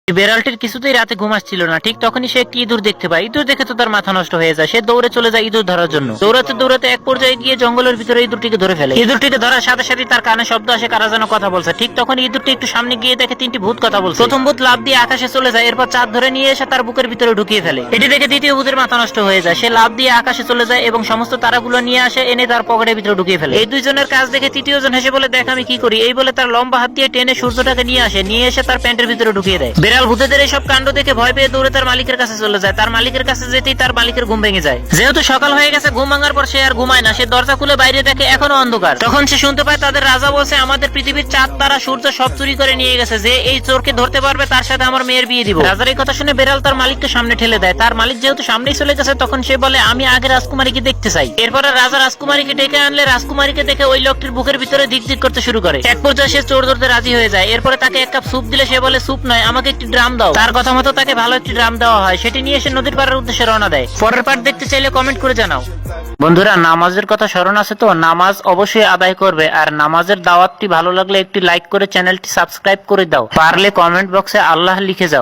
বেড়ালটির কিছুতেই রাতে ঘুম আসছিল না। ঠিক তখনই সে একটি ইঁদুর দেখতে পায়। ইঁদুর দেখে তো তার মাথা নষ্ট হয়ে যায়। সে দৌড়ে চলে যায় ইঁদুর ধরার জন্য। দৌড়াতে দৌড়াতে এক পর্যায়ে গিয়ে জঙ্গলের ভিতরে ইঁদুরটিকে ধরে ফেলে। ইঁদুরটিকে ধরার সাথে সাথে তার কানে শব্দ আসে, কারা যেন কথা বলছে। ঠিক তখন ইঁদুরটি একটু সামনে গিয়ে দেখে তিনটি ভূত কথা বলছে। প্রথম ভূত লাফ দিয়ে আকাশে চলে যায়, এরপর চাঁদ ধরে নিয়ে এসে তার বুকের ভিতরে ঢুকিয়ে ফেলে। এটি দেখে দ্বিতীয় ভূতের মাথা নষ্ট হয়ে যায়। সে লাফ দিয়ে আকাশে চলে যায় এবং সমস্ত তারাগুলো নিয়ে আসে, এনে তার পকেটের ভিতরে ঢুকিয়ে ফেলে। এই দুইজনের কাজ দেখে তৃতীয় জন হেসে বলে, দেখ আমি কি করি। এই বলে তার লম্বা হাত দিয়ে টেনে সূর্যটাকে নিয়ে আসে, নিয়ে এসে তার প্যান্টের ভিতরে ঢুকিয়ে দেয়। বিড়াল ভূতেদের এইসব কাণ্ড দেখে ভয় পেয়ে দৌড়ে তার মালিকের কাছে চলে যায়। তার মালিকের কাছে যেতেই তার মালিকের ঘুম ভেঙে যায়। যেহেতু সকাল হয়ে গেছে, ঘুম ভাঙার পর সে আর ঘুমায় না। সে দরজা খুলে বাইরে দেখে এখনো অন্ধকার। তখন সে শুনতে পায় তাদের রাজা বলছে, আমাদের পৃথিবীর চাঁদ তারা সূর্য সব চুরি করে নিয়ে গেছে। যে এই চোরকে ধরতে পারবে তার সাথে আমার মেয়ের বিয়ে দিব। রাজার এই কথা শুনে বেড়াল তার মালিককে সামনে ঠেলে দেয়। তার মালিক যেহেতু সামনেই চলে গেছে, তখন সে বলে, আমি আগে রাজকুমারীকে দেখতে চাই। এরপরে রাজা রাজকুমারীকে ডেকে আনলে রাজকুমারীকে দেখে ওই লোকটির বুকের ভিতরে দিক দিক করতে শুরু করে। এক পর্যায়ে সে চোর ধরতে রাজি হয়ে যায়। এরপরে তাকে এক কাপ স্যুপ দিলে সে বলে, স্যুপ নয়, আমাকে একটি ড্রাম দাও। তার কথা মতো তাকে ভালো একটি ড্রাম দেওয়া হয়। সেটি নিয়ে সে নদীর পাড়ের উদ্দেশ্যে রওনা দেয়। পরের পার্ট দেখতে চাইলে কমেন্ট করে জানাও। বন্ধুরা, নামাজের কথা স্মরণ আছে তো? নামাজ অবশ্যই আদায় করবে। আর নামাজের দাওয়াতটি ভালো লাগলে একটি লাইক করে চ্যানেলটি সাবস্ক্রাইব করে দাও। পারলে কমেন্ট বক্সে আল্লাহ লিখে যাও।